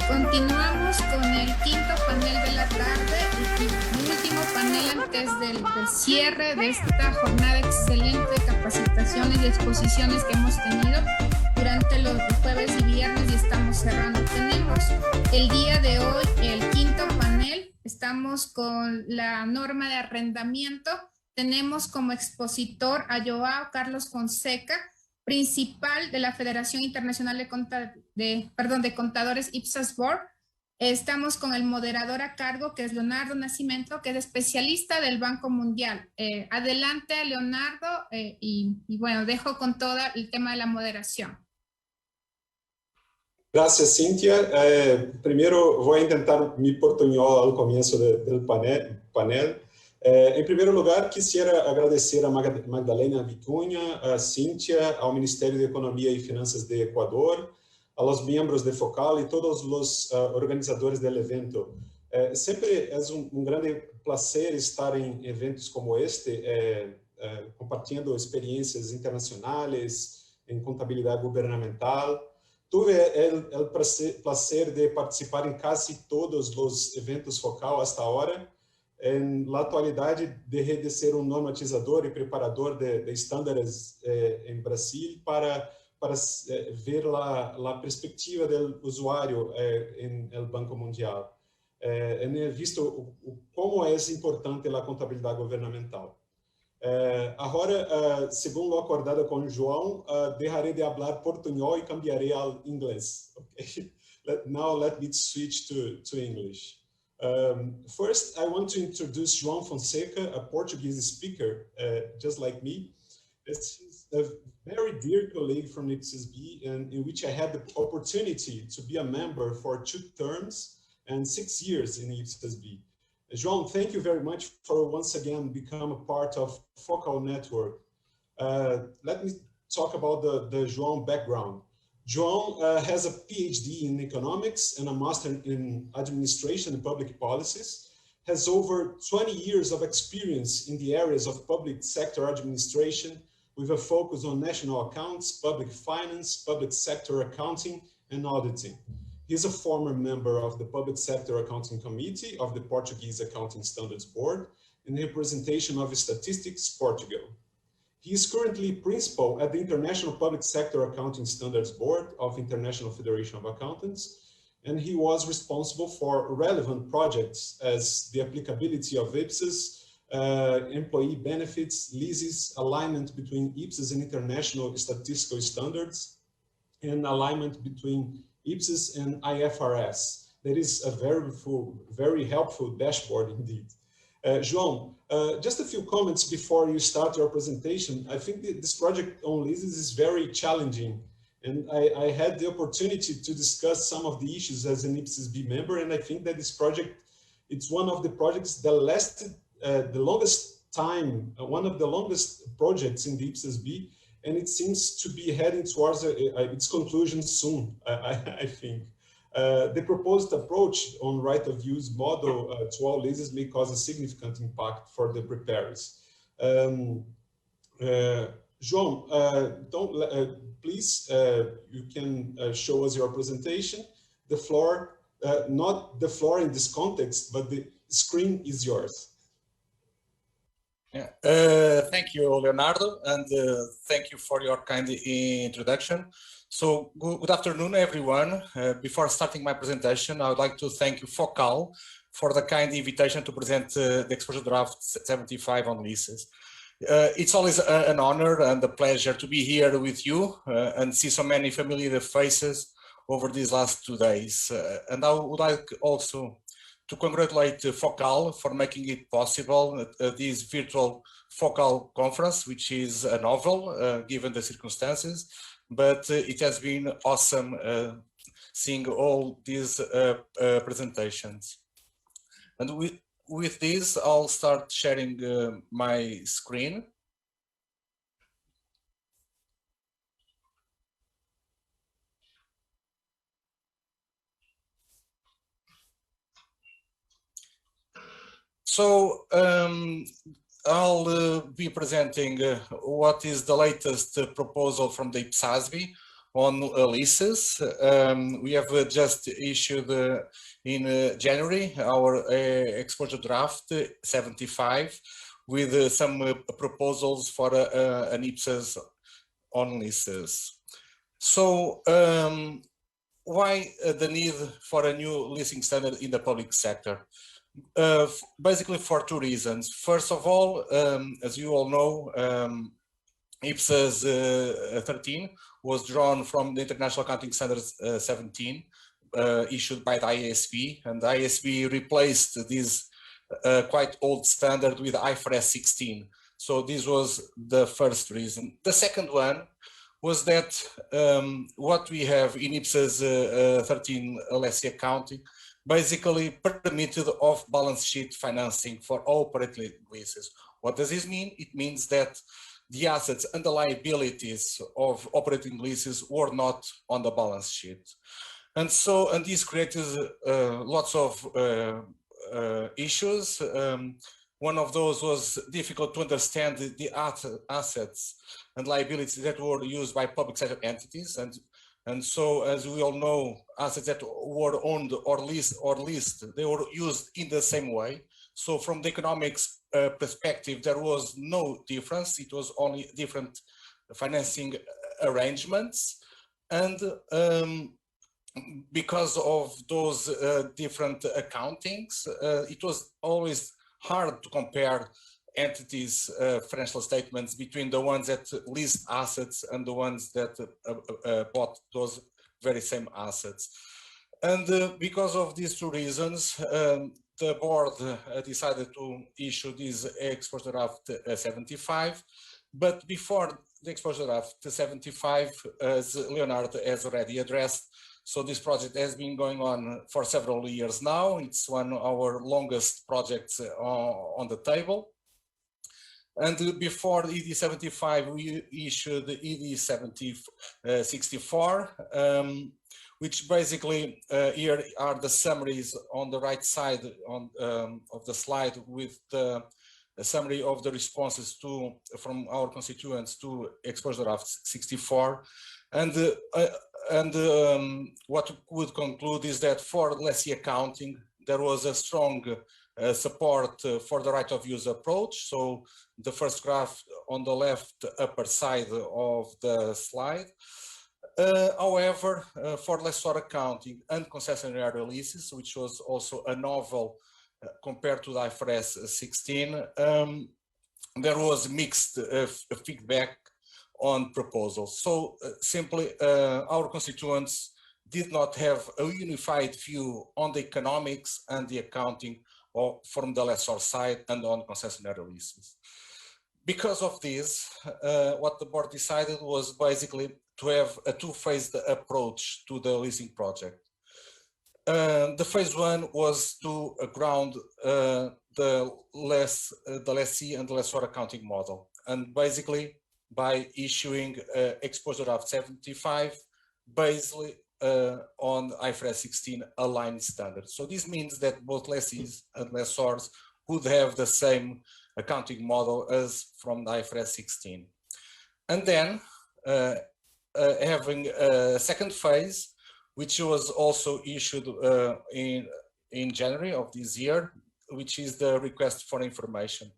Continuamos con el quinto panel de la tarde y último panel antes del cierre de esta jornada excelente de capacitaciones y exposiciones que hemos tenido durante los jueves y viernes y estamos cerrando. Tenemos el día de hoy el quinto panel, estamos con la norma de arrendamiento, tenemos como expositor a Joao Carlos Fonseca, principal de la Federación Internacional de Contadores IPSAS Board. Estamos con el moderador a cargo, que es Leonardo Nascimento, que es especialista del Banco Mundial. Adelante, Leonardo, y bueno, dejo con todo el tema de la moderación. Gracias, Cintia. Primero voy a intentar mi portuñol al comienzo del panel. Em primeiro lugar, quisiera agradecer a Magdalena Vicuña, a Cíntia, ao Ministério de Economia e Finanças de Equador, aos membros de Focal e todos os organizadores do evento. Sempre é grande prazer estar em eventos como este, compartilhando experiências internacionais em contabilidade governamental. Tuve o prazer de participar em quase todos os eventos Focal hasta agora. Na atualidade, de ser normatizador e preparador de estándares em Brasil para ver a perspectiva do usuário no Banco Mundial. He visto como é importante a contabilidade governamental. Agora, segundo acordado com João, deixarei de falar portunhol e cambiarei ao inglês. Okay? Now let me switch to English. First, I want to introduce João Fonseca, a Portuguese speaker, just like me. He's a very dear colleague from IPSAS-B, in which I had the opportunity to be a member for 2 terms and 6 years in IPSAS-B. João, thank you very much for once again become a part of Focal Network. Let me talk about the João background. João has a PhD in economics and a master in administration and public policies, has over 20 years of experience in the areas of public sector administration with a focus on national accounts, public finance, public sector accounting, and auditing. He's a former member of the Public Sector Accounting Committee of the Portuguese Accounting Standards Board in representation of Statistics Portugal. He is currently principal at the International Public Sector Accounting Standards Board of International Federation of Accountants, and he was responsible for relevant projects as the applicability of IPSAS, employee benefits, leases, alignment between IPSAS and international statistical standards, and alignment between IPSAS and IFRS. That is a very helpful dashboard indeed. João, just a few comments before you start your presentation. I think this project on leases is very challenging, and I had the opportunity to discuss some of the issues as an IPSAS-B member, and I think that this project, it's one of the projects that lasted the longest time, one of the longest projects in the IPSAS-B, and it seems to be heading towards its conclusion soon, I think. The proposed approach on right-of-use model to all leases may cause a significant impact for the preparers. João, please, you can show us your presentation. The floor, not the floor in this context, but the screen is yours. Yeah. Thank you, Leonardo, and thank you for your kind introduction. So good afternoon, everyone. Before starting my presentation, I would like to thank you, Focal, for the kind invitation to present the exposure draft 75 on leases. It's always an honor and a pleasure to be here with you and see so many familiar faces over these last 2 days. And I would like also to congratulate Focal for making it possible, this virtual Focal conference, which is a novel given the circumstances. But it has been awesome seeing all these presentations. And with this, I'll start sharing my screen. So I'll be presenting what is the latest proposal from the IPSAS-B on leases. We have just issued in January our exposure draft 75 with some proposals for an IPSAS on leases. So why the need for a new leasing standard in the public sector? Basically for two reasons. First of all, as you all know, IPSAS 13 was drawn from the International Accounting Standards 17, issued by the IASB, and the IASB replaced this quite old standard with IFRS 16. So this was the first reason. The second one was that what we have in IPSAS 13 lessee accounting basically permitted off-balance sheet financing for operating leases. What does this mean? It means that the assets and the liabilities of operating leases were not on the balance sheet. And this created lots of issues. One of those was difficult to understand the assets and liabilities that were used by public sector entities. And so, as we all know, assets that were owned or leased, they were used in the same way. So from the economics perspective, there was no difference. It was only different financing arrangements. And because of those different accountings, it was always hard to compare entities' financial statements between the ones that leased assets and the ones that bought those very same assets. And because of these two reasons, the board decided to issue this exposure draft 75. But before the exposure draft 75, as Leonardo has already addressed, so this project has been going on for several years now. It's one of our longest projects on the table. And before ED 75, we issued ED 64, which basically here are the summaries on the right side of the slide with the summary of the responses from our constituents to exposure draft 64. And what would conclude is that for lessee accounting, there was a strong support for the right of use approach. So the first graph on the left upper side of the slide. However, for lessor accounting and concessionary leases, which was also a novel compared to the IFRS 16, there was mixed feedback on proposals. So simply our constituents did not have a unified view on the economics and the accounting from the lessor side and on concessionary leases. Because of this, what the board decided was basically to have a two-phased approach to the leasing project. The phase one was to ground the lessee and the lessor accounting model, and basically by issuing exposure draft 75 basically on IFRS 16 aligned standards. So this means that both lessees and lessors would have the same accounting model as from the IFRS 16. And then having a second phase, which was also issued in January of this year, which is the request for information,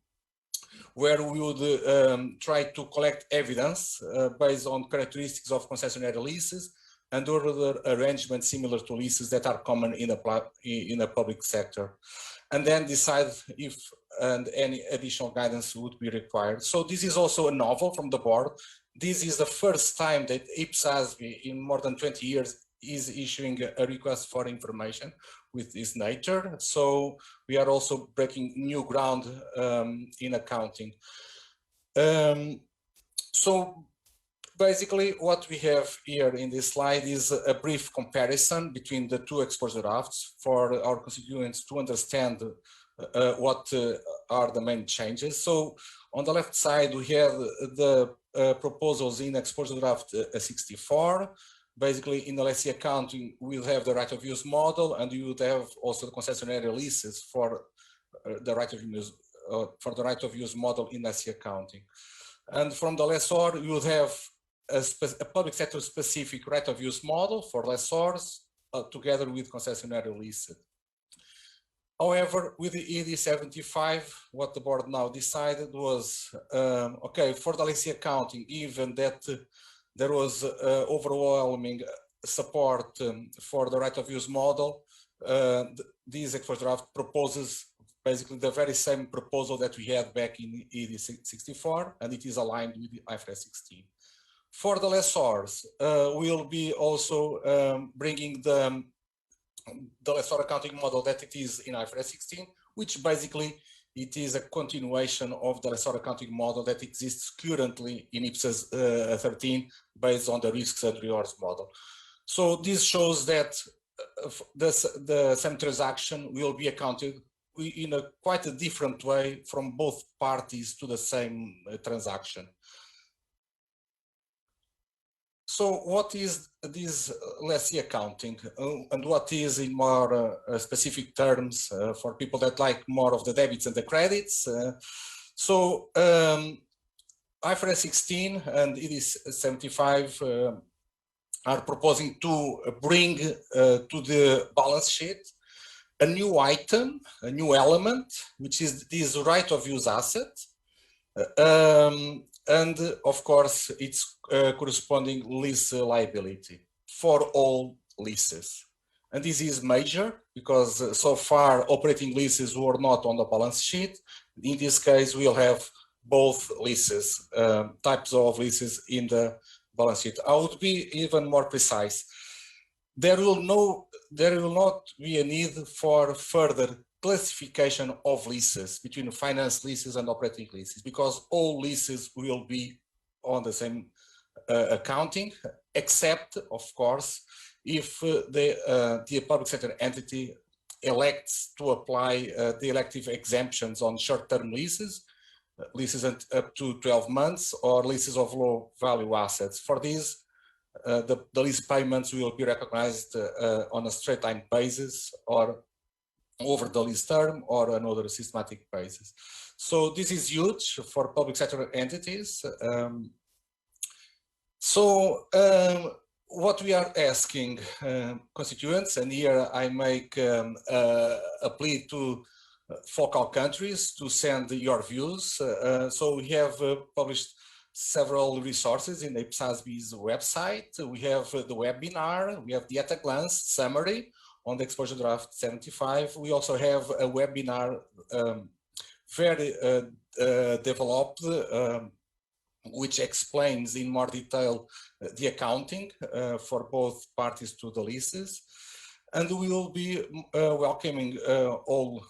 where we would try to collect evidence based on characteristics of concessionary leases and other arrangements similar to leases that are common in the public sector, and then decide if any additional guidance would be required. So this is also a novel from the board. This is the first time that IPSASB in more than 20 years is issuing a request for information with this nature. So we are also breaking new ground in accounting. So basically what we have here in this slide is a brief comparison between the two exposure drafts for our constituents to understand what are the main changes. So on the left side, we have the proposals in exposure draft 64. Basically, in the lessee accounting, we'll have the right of use model, and you would have also the concessionary leases for the right of use model in lessee accounting. And from the lessor, you would have a public sector specific right of use model for lessors together with concessionary leases. However, with the ED 75, what the board now decided was, okay, for the lessee accounting, given that there was overwhelming support for the right of use model, this exposure draft proposes basically the very same proposal that we had back in ED 64, and it is aligned with the IFRS 16. For the lessors, we'll be also bringing the lessor accounting model that it is in IFRS 16, which basically it is a continuation of the lessor accounting model that exists currently in IPSAS 13 based on the risks and rewards model. So this shows that the same transaction will be accounted in a quite a different way from both parties to the same transaction. So what is this lessee accounting and what is in more specific terms for people that like more of the debits and the credits? So IFRS 16 and ED 75 are proposing to bring to the balance sheet a new item, a new element, which is this right of use asset. And of course, its corresponding lease liability for all leases. And this is major because so far operating leases were not on the balance sheet. In this case, we'll have both leases, types of leases in the balance sheet. I would be even more precise. There will not be a need for further classification of leases between finance leases and operating leases because all leases will be on the same accounting, except, of course, if the public sector entity elects to apply the elective exemptions on short-term leases, leases up to 12 months, or leases of low-value assets. For these, the lease payments will be recognized on a straight-line basis or over the lease term or another systematic basis. So this is huge for public sector entities. What we are asking constituents, and here I make a plea to focal countries to send your views. So we have published several resources in the IPSASB's website. We have the webinar, we have the at a glance summary on the exposure draft 75. We also have a webinar very developed, which explains in more detail the accounting for both parties to the leases. And we will be welcoming all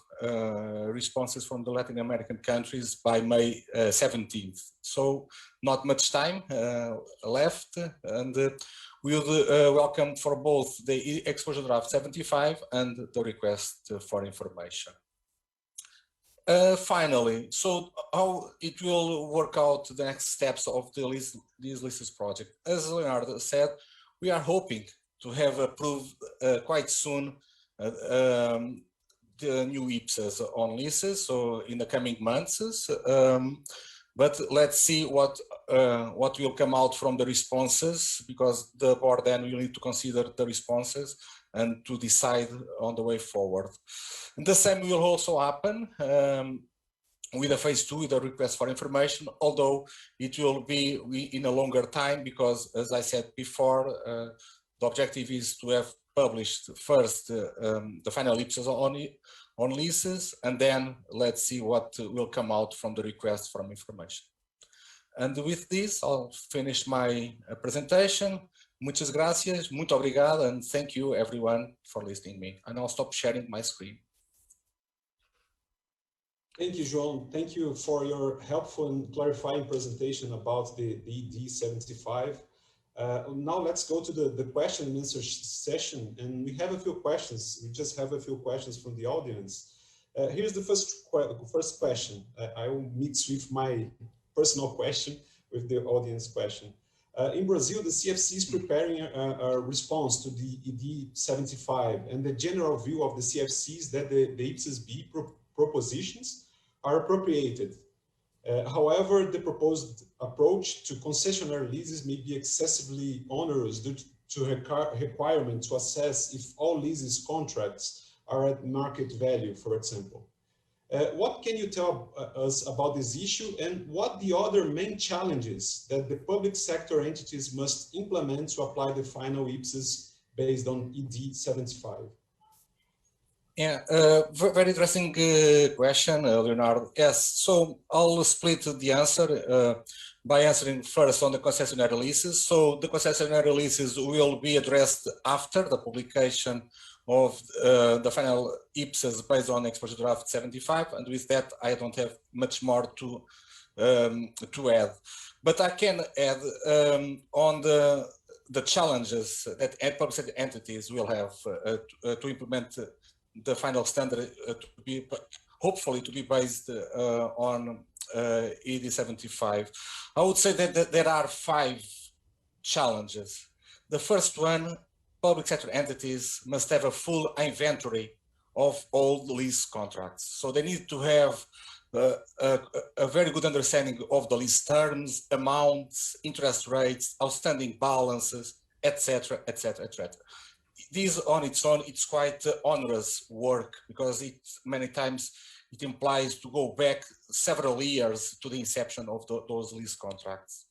responses from the Latin American countries by May 17th. So not much time left, and we'll welcome for both the exposure draft 75 and the request for information. Finally, so how it will work out the next steps of these leases project. As Leonardo said, we are hoping to have approved quite soon the new IPSAS on leases, so in the coming months. But let's see what will come out from the responses, because the board then will need to consider the responses and to decide on the way forward. And the same will also happen with a phase 2, with a request for information, although it will be in a longer time, because as I said before, the objective is to have published first the final IPSAS on leases, and then let's see what will come out from the request for information. And with this, I'll finish my presentation. Muchas gracias, muito obrigado, and thank you everyone for listening to me. And I'll stop sharing my screen. Thank you, João. Thank you for your helpful and clarifying presentation about the ED 75. Now let's go to the question and answer session, and we have a few questions. We just have a few questions from the audience. Here's the first question. I will mix with my personal question with the audience question. In Brazil, the CFC is preparing a response to the ED 75, and the general view of the CFC is that the IPSAS-B propositions are appropriated However, the proposed approach to concessionary leases may be excessively onerous due to requirement to assess if all leases contracts are at market value, for example. What can you tell us about this issue, and what the other main challenges that the public sector entities must implement to apply the final IPSAs based on ED 75? Yeah, very interesting question, Leonardo. Yes, so I'll split the answer by answering first on the concessionary leases. So the concessionary leases will be addressed after the publication of the final IPSAs based on Exposure Draft 75, and with that I don't have much more to add. But I can add on the challenges that public sector entities will have to implement the final standard to be hopefully to be based on ED 75. I would say that there are 5 challenges. The first one, public sector entities must have a full inventory of all lease contracts. So they need to have a very good understanding of the lease terms, amounts, interest rates, outstanding balances, etc., etc., etc. This on its own, it's quite onerous work because many times it implies to go back several years to the inception of those lease contracts.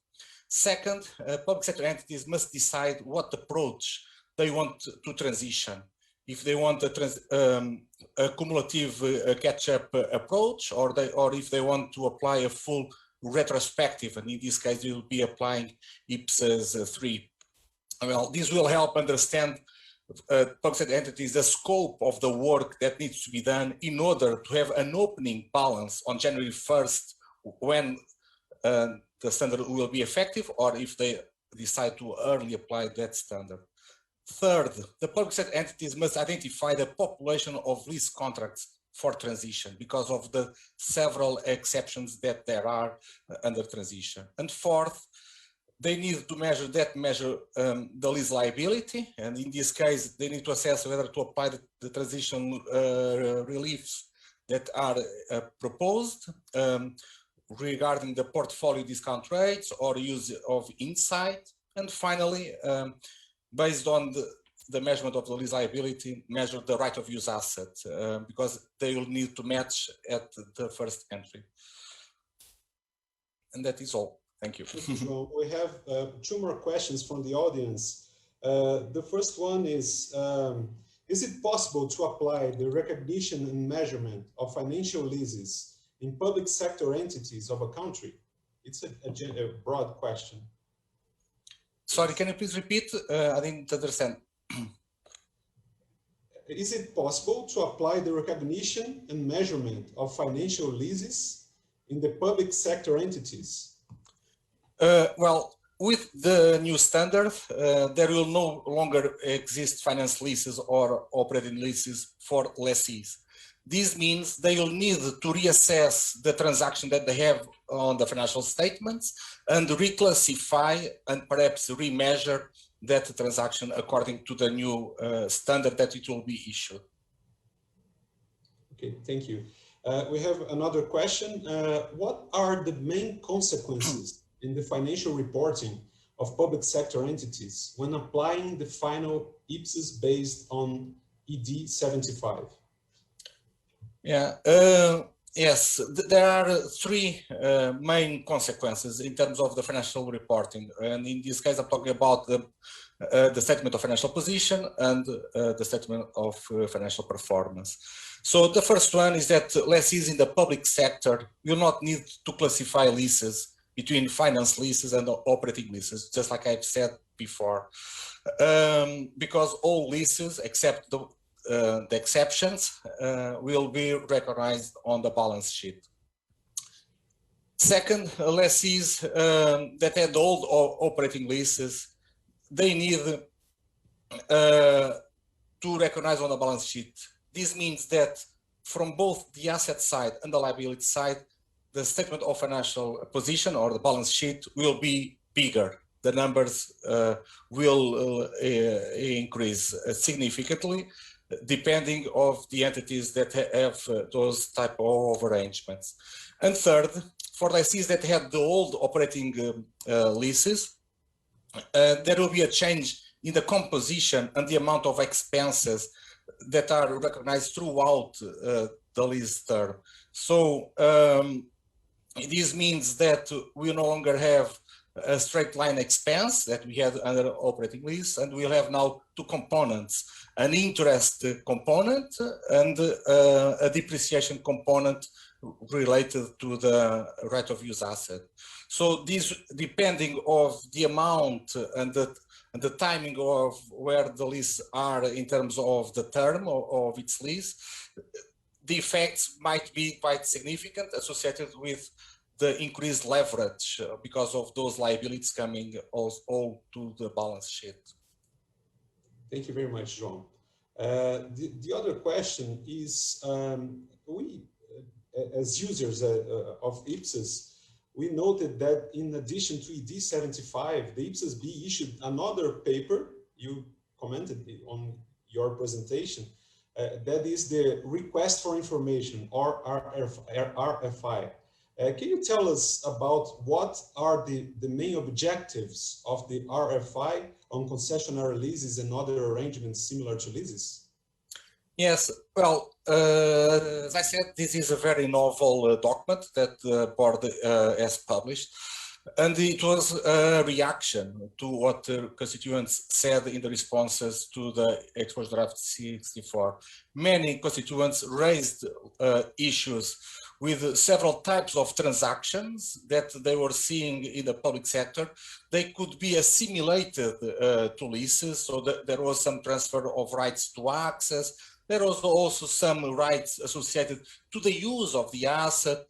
Second, public sector entities must decide what approach they want to transition. If they want a cumulative catch-up approach, or if they want to apply a full retrospective, and in this case, they will be applying IPSAS 3. Well, this will help understand public sector entities the scope of the work that needs to be done in order to have an opening balance on January 1st when the standard will be effective, or if they decide to early apply that standard. Third, the public sector entities must identify the population of lease contracts for transition because of the several exceptions that there are under transition. And fourth, they need to measure the lease liability, and in this case, they need to assess whether to apply the transition reliefs that are proposed regarding the portfolio discount rates or use of insight. And finally, based on the measurement of the lease liability, measure the right of use asset because they will need to match at the first entry. And that is all. Thank you. Well, we have 2 more questions from the audience. The first one is it possible to apply the recognition and measurement of financial leases in public sector entities of a country? It's a broad question. Sorry, can you please repeat? I didn't understand. Is it possible to apply the recognition and measurement of financial leases in the public sector entities? Well, with the new standard, there will no longer exist finance leases or operating leases for lessees. This means they will need to reassess the transaction that they have on the financial statements and reclassify and perhaps remeasure that transaction according to the new standard that it will be issued. Okay, thank you. We have another question. What are the main consequences in the financial reporting of public sector entities when applying the final IPSAs based on ED 75? Yeah, yes, there are 3 main consequences in terms of the financial reporting. And in this case, I'm talking about the statement of financial position and the statement of financial performance. So the first one is that lessees in the public sector will not need to classify leases between finance leases and operating leases, just like I've said before, because all leases, except the exceptions, will be recognized on the balance sheet. Second, lessees that had old operating leases, they need to recognize on the balance sheet. This means that from both the asset side and the liability side, the statement of financial position or the balance sheet will be bigger. The numbers will increase significantly. depending of the entities that have those type of arrangements. And third, for licensees that had the old operating leases, there will be a change in the composition and the amount of expenses that are recognized throughout the lease term. So this means that we no longer have a straight line expense that we had under operating lease, and we'll have now two components, an interest component and a depreciation component related to the right of use asset. So this, depending of the amount and the timing of where the lease are in terms of the term of its lease, the effects might be quite significant associated with the increased leverage because of those liabilities coming all to the balance sheet. Thank you very much, João. The other question is, we, as users of Ipsos, we noted that in addition to ED 75, the Ipsos B issued another paper, you commented on your presentation, that is the Request for Information, or RFI. Can you tell us about what are the main objectives of the RFI on concessionary leases and other arrangements similar to leases? Yes, well, as I said, this is a very novel document that the board has published, and it was a reaction to what constituents said in the responses to the exposure draft 64. Many constituents raised issues with several types of transactions that they were seeing in the public sector. They could be assimilated to leases, so that there was some transfer of rights to access. There was also some rights associated to the use of the asset,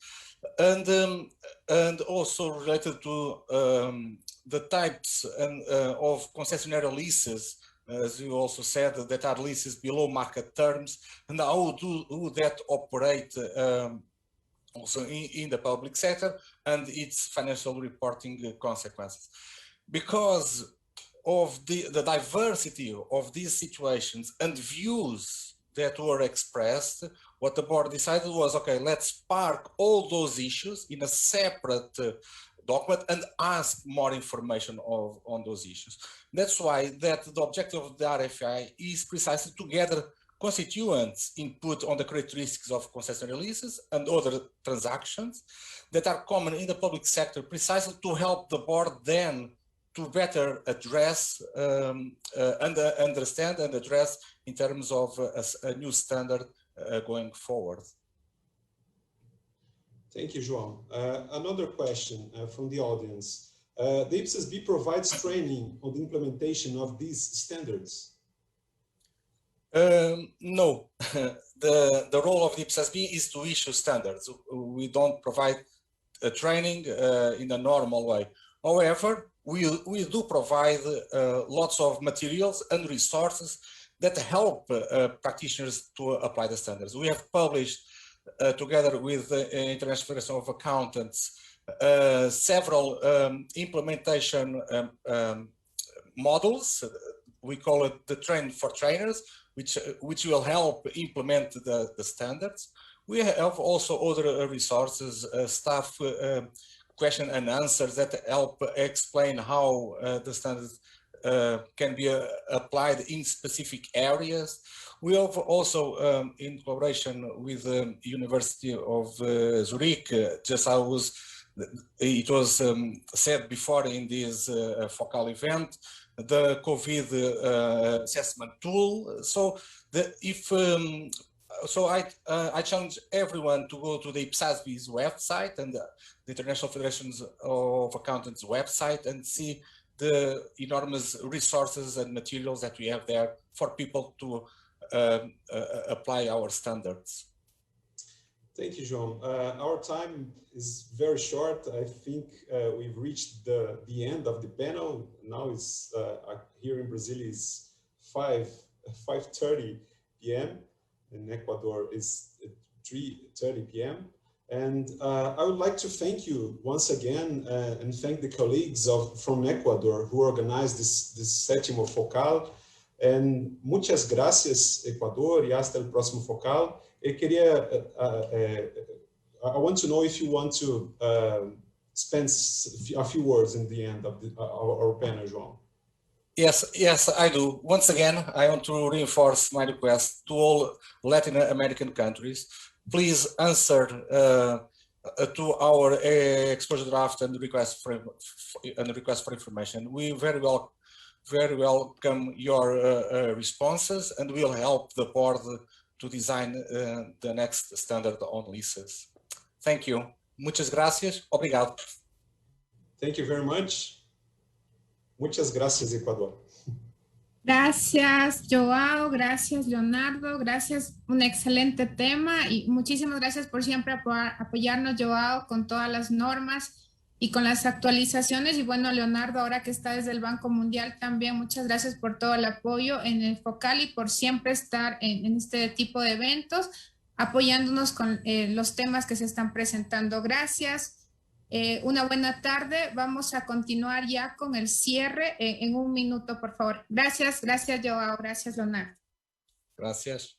and also related to the types of concessionary leases, as you also said, that are leases below market terms, and how do that operate also in the public sector and its financial reporting consequences. Because of the diversity of these situations and views that were expressed, what the board decided was, okay, let's park all those issues in a separate document and ask more information on those issues. That's why that the objective of the RFI is precisely to gather constituents' input on the characteristics of concessionary leases and other transactions that are common in the public sector, precisely to help the board then to better address and understand and address in terms of a new standard going forward. Thank you, João. Another question from the audience. The Ipsos B provides training on the implementation of these standards? No, the role of the Ipsos B is to issue standards. We don't provide training in a normal way. However, we do provide lots of materials and resources that help practitioners to apply the standards. We have published, together with the International Federation of Accountants, several implementation models. We call it the Train for Trainers, which will help implement the standards. We have also other resources, staff question and answers that help explain how the standards can be applied in specific areas. We have also, in collaboration with the University of Zurich, just as it was said before in this focal event, the COVID assessment tool. So I challenge everyone to go to the IPSASB's website and the International Federation of Accountants website and see the enormous resources and materials that we have there for people to apply our standards. Thank you, João. Our time is very short. I think we've reached the end of the panel. Now it's here in Brazil is 5:30 p.m. In Ecuador is 3:30 p.m. And I would like to thank you once again and thank the colleagues from Ecuador who organized this Sétimo Focal. And muchas gracias, Ecuador, y hasta el próximo focal. Quería, I want to know if you want to spend a few words in the end of our panel, João. Yes, I do. Once again, I want to reinforce my request to all Latin American countries. Please answer to our exposure draft and request for information. We very welcome your responses, and will help the board to design the next standard on leases. Thank you. Muchas gracias. Obrigado. Thank you very much. Muchas gracias, Ecuador. Gracias, Joao. Gracias, Leonardo. Gracias, un excelente tema y muchísimas gracias por siempre apoyarnos, Joao, con todas las normas y con las actualizaciones. Y bueno, Leonardo, ahora que está desde el Banco Mundial también, muchas gracias por todo el apoyo en el focal y por siempre estar en este tipo de eventos, apoyándonos con los temas que se están presentando. Gracias. Una buena tarde. Vamos a continuar ya con el cierre en un minuto, por favor. Gracias, Joao. Gracias, Leonardo. Gracias.